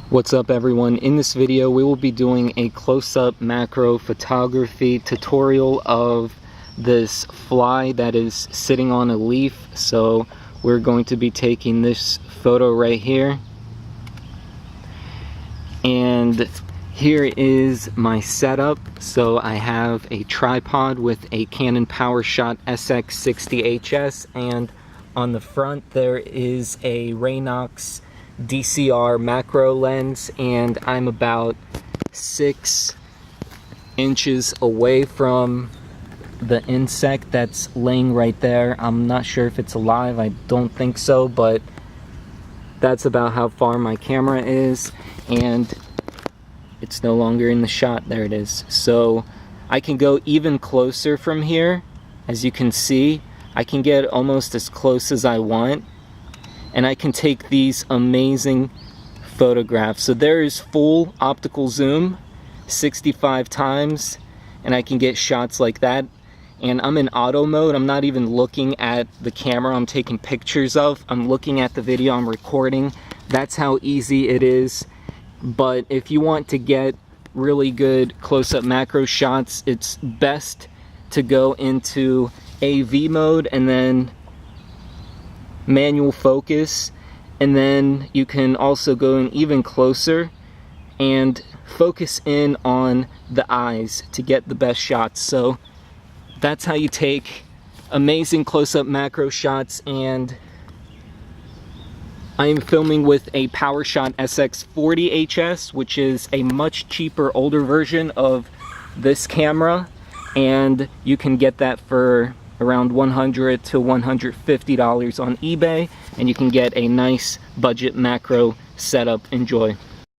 What's up everyone? In this video we will be doing a close-up macro photography tutorial of this fly that is sitting on a leaf. So we're going to be taking this photo right here, and here is my setup. So I have a tripod with a Canon PowerShot SX60 HS, and on the front there is a Raynox DCR macro lens, and I'm about 6 inches away from the insect that's laying right there. I'm not sure if it's alive, I don't think so, but that's about how far my camera is, and it's no longer in the shot. There it is. So I can go even closer from here. As you can see, I can get almost as close as I want, and I can take these amazing photographs. So there is full optical zoom, 65 times, and I can get shots like that. And I'm in auto mode. I'm not even looking at the camera I'm taking pictures of. I'm looking at the video I'm recording. That's how easy it is. But if you want to get really good close-up macro shots, it's best to go into AV mode and then manual focus, and then you can also go in even closer and focus in on the eyes to get the best shots. So that's how you take amazing close-up macro shots. And I am filming with a PowerShot SX60 HS, which is a much cheaper, older version of this camera, and you can get that for around $100 to $150 on eBay, and you can get a nice budget macro setup. Enjoy.